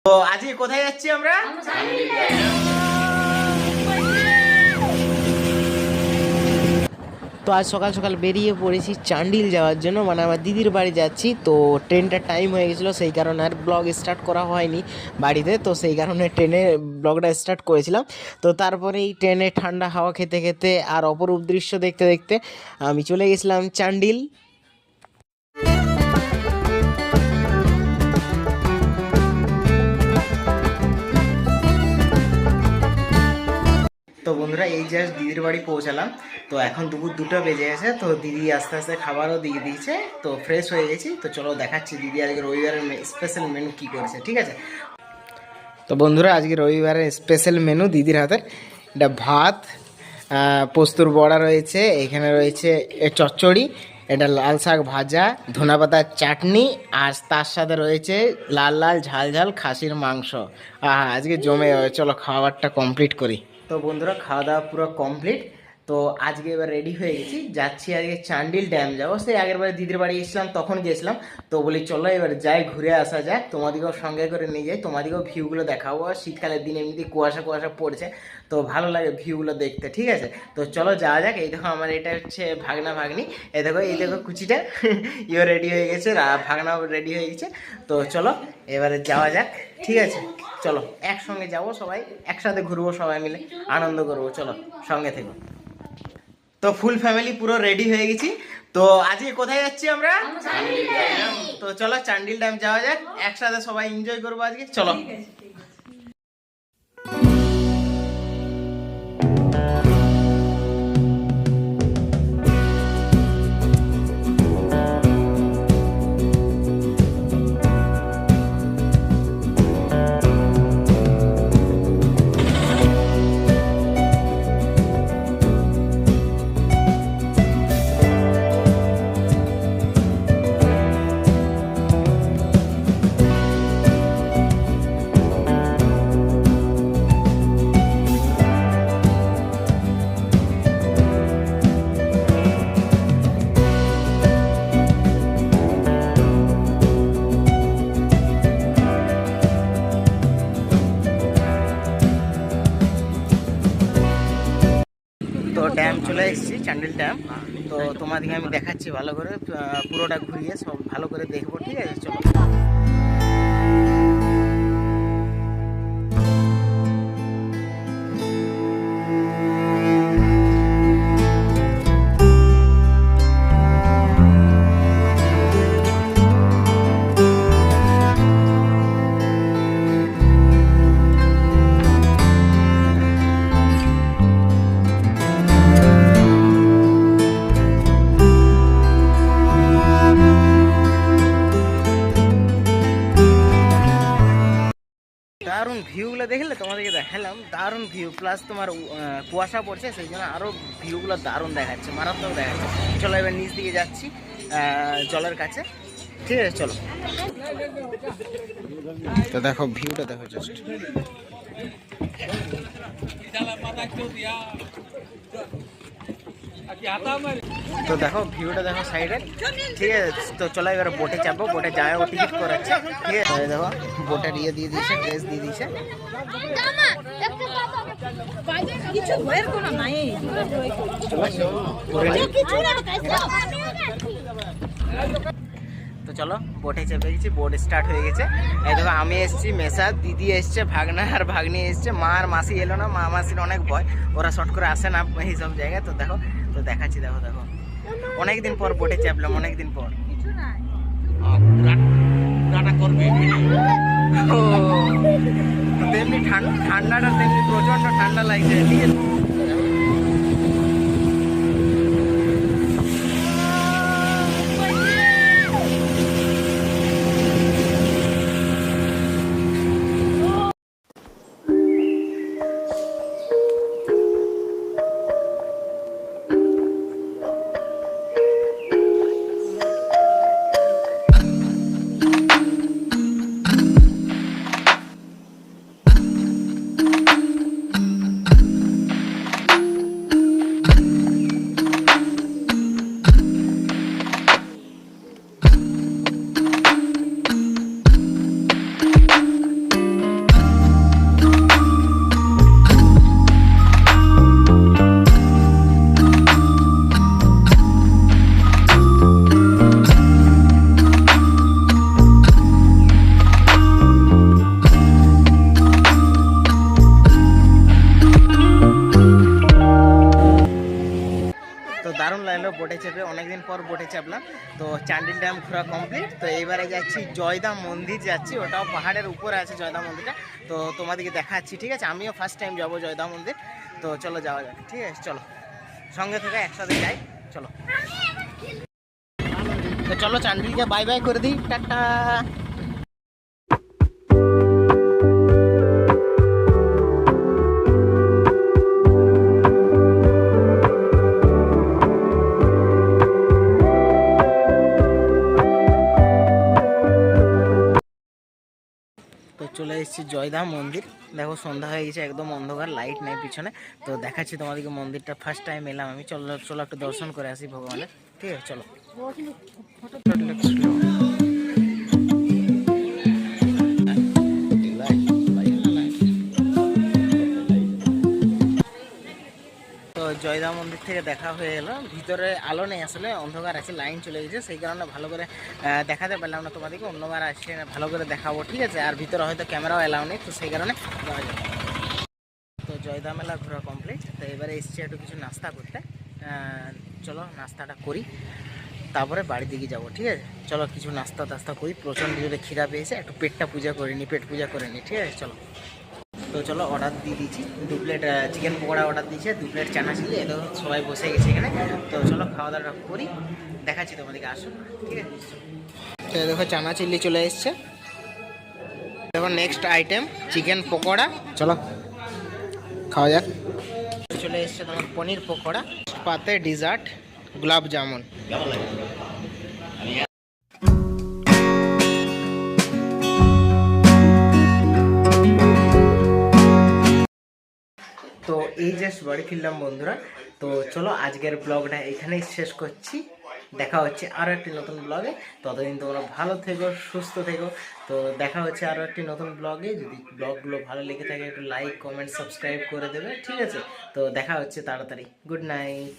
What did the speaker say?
তো আজকে কোথায় যাচ্ছি আমরা? তো আজ সকাল সকাল বেরিয়ে পড়েছি চান্ডিল যাওয়ার জন্য, মানে আমার দিদির বাড়ি যাচ্ছি। তো ট্রেনটার টাইম হয়ে গেছিলো, সেই কারণে আর ব্লগ স্টার্ট করা হয়নি বাড়িতে। তো সেই কারণে ট্রেনে ব্লগটা স্টার্ট করেছিলাম। তো তারপরে এই ট্রেনে ঠান্ডা হাওয়া খেতে খেতে আর অপরূপ দৃশ্য দেখতে দেখতে আমি চলে গেছিলাম চান্ডিল। তো বন্ধুরা, এই জাস্ট দিদির বাড়ি পৌঁছালাম। তো এখন দুপুর 2টা বেজে গেছে। তো দিদি আস্তে আস্তে খাবারও দিয়ে দিয়েছে। তো ফ্রেশ হয়ে গেছি। তো চলো দেখাচ্ছি দিদি আজকে রবিবারের স্পেশাল মেনু কী করেছে, ঠিক আছে? তো বন্ধুরা, আজকে রবিবারের স্পেশাল মেনু দিদির হাতের। এটা ভাত, পোস্তর বড়া রয়েছে, এখানে রয়েছে চচ্চড়ি, এটা লাল শাক ভাজা, ধনেপাতার চাটনি, আর তার সাথে রয়েছে লাল লাল ঝাল ঝাল খাসির মাংস। আজকে জমে যাবে। চলো খাবারটা কমপ্লিট করি। তো বন্ধুরা, খাওয়া দাওয়া পুরো কমপ্লিট। তো আজকে এবার রেডি হয়ে গেছি, যাচ্ছি আজকে চান্ডিল ড্যাম যাবো। সেই আগের বারে দিদির বাড়ি গেছিলাম, তখন গেছিলাম। তো বলি চলো এবার যাই, ঘুরে আসা যাক, তোমাদেরকেও সঙ্গে করে নিয়ে যাই, তোমাদেরকেও ভিউগুলো দেখাবো। আর শীতকালের দিন এমনিতে কুয়াশা কুয়াশা পড়ছে, তো ভালো লাগে ভিউগুলো দেখতে, ঠিক আছে? তো চলো যাওয়া যাক। এই দেখো আমার এটা হচ্ছে ভাগনা ভাগ্নি, এই দেখো কুচিটা ইও রেডি হয়ে গেছে, ভাগনাও রেডি হয়ে গেছে। তো চলো এবারে যাওয়া যাক, ঠিক আছে? চলো একসঙ্গে যাবো, সবাই একসাথে ঘুরবো, সবাই মিলে আনন্দ করবো। চলো সঙ্গে থেকো। তো ফুল ফ্যামিলি পুরো রেডি হয়ে গেছি। তো আজকে কোথায় যাচ্ছি আমরা? তো চলো চান্ডিল ড্যাম যাওয়া যাক, একসাথে সবাই এনজয় করবো আজকে। চলো। তো ড্যাম চলে এসেছি, চান্ডিল ড্যাম। তো তোমাদেরকে আমি দেখাচ্ছি ভালো করে, পুরোটা ঘুরিয়ে সব ভালো করে দেখবো, ঠিক আছে? চলো। দারুণ ভিউগুলো দেখলে, তোমাদেরকে দেখালাম দারুণ ভিউ, প্লাস তোমার কুয়াশা পড়ছে, সেই জন্য আরও ভিউগুলো দারুণ দেখাচ্ছে, মারাত্মক দেখাচ্ছে। চলো এবার নিচ দিকে যাচ্ছি জলের কাছে, ঠিক আছে? চলো। তো দেখো ভিউটা দেখো জাস্ট। তো দেখো ভিউটা দেখো সাইডে, ঠিক আছে? তো চলো এবার বোটে চাপবো, বোটে যাওয়া ও টিকিট করাচ্ছে, ঠিক আছে? দেখো বোটের ইয়ে দিয়ে দিয়েছে, ড্রেস দিয়ে দিয়েছে। তো চলো বোটে চেপে গেছি, বোট স্টার্ট হয়ে গেছে। এই দেখো আমি এসেছি, মেসা দিদি এসছে, ভাগনা আর ভাগ্নি এসছে, মা আর মাসি এলো না, মা মাসির অনেক ভয়, ওরা শর্ট করে আসে না এইসব জায়গায়। তো দেখো, তো দেখাচ্ছি, দেখো দেখো অনেকদিন পর বোটে চাপলাম, অনেকদিন পর। তেমনি ঠান্ডাটা তেমনি প্রচন্ড ঠান্ডা লাগছে, ঠিক আছে? এলো বোটে চেপে, অনেকদিন পর বোটে চাপলাম। তো চান্ডিল ড্যাম ঘোরা কমপ্লিট। তো এইবারে যাচ্ছি জয়দাম মন্দির যাচ্ছি, ওটাও পাহাড়ের উপরে আছে জয়দাম মন্দিরটা। তো তোমাদেরকে দেখাচ্ছি, ঠিক আছে? আমিও ফার্স্ট টাইম যাবো জয়দাম মন্দির। তো চলো যাওয়া যাক, ঠিক আছে? চলো সঙ্গে থেকে একসাথে যাই, চলো। তো চলো চান্ডিলকে বাই বাই করে দিই, টাটা। তো চলে এসেছি জয়ধাম মন্দির। দেখো সন্ধ্যা হয়ে গেছে, একদম অন্ধকার, লাইট নেই পিছনে। তো দেখাচ্ছি তোমাদেরকে মন্দিরটা, ফার্স্ট টাইম এলাম আমি। চলো চলো একটু দর্শন করে আসি ভগবানের, ঠিক আছে? চলো। তো জয়দাম মন্দির থেকে দেখা হয়ে এলো। ভিতরে আলো নেই, আসলে অন্ধকার আছে, লাইন চলে গেছে, সেই কারণে ভালো করে দেখাতে পারলাম না তোমাদেরকে। অন্যবার আসছে ভালো করে দেখাবো, ঠিক আছে? আর ভিতরে হয়তো ক্যামেরাও এলাও নেই, তো সেই কারণে যাওয়া যাবে। তো জয়দাম মেলা ঘোরা কমপ্লিট। তো এবারে এসছি একটু কিছু নাস্তা করতে। চলো নাস্তাটা করি, তারপরে বাড়ির দিকে যাবো, ঠিক আছে? চলো কিছু নাস্তা টাস্তা করি, প্রচণ্ড জোরে খিদা পেয়েছে, একটু পেটটা পূজা করে নিই, পেট পূজা করে নিই, ঠিক আছে? চলো। তো চলো অর্ডার দিয়ে দিয়েছি, 2 প্লেট চিকেন পকোড়া অর্ডার দিয়েছে, 2 প্লেট চানা চিলি। এটা সবাই বসে গেছে এখানে। তো চলো খাওয়া দাওয়া করি, দেখাচ্ছি তোমাদেরকে, আসো, ঠিক আছে? তো দেখো চানা চিলি চলে এসছে। দেখো নেক্সট আইটেম চিকেন পকোড়া, চলো খাওয়া যাক। চলে এসছে তোমার পনির পকোড়া, পাতে ডিজার্ট গোলাপ জামুন। তো এই জাস্ট বাড়ি ফিরলাম বন্ধুরা। তো চলো আজকের ব্লগটা এখানেই শেষ করছি। দেখা হচ্ছে আরও একটি নতুন ব্লগে। ততদিন তোমরা ভালো থেকো, সুস্থ থেকো। তো দেখা হচ্ছে আরও একটি নতুন ব্লগে। যদি ব্লগগুলো ভালো লেগে থাকে একটু লাইক কমেন্ট সাবস্ক্রাইব করে দেবে, ঠিক আছে? তো দেখা হচ্ছে তাড়াতাড়ি। Good night.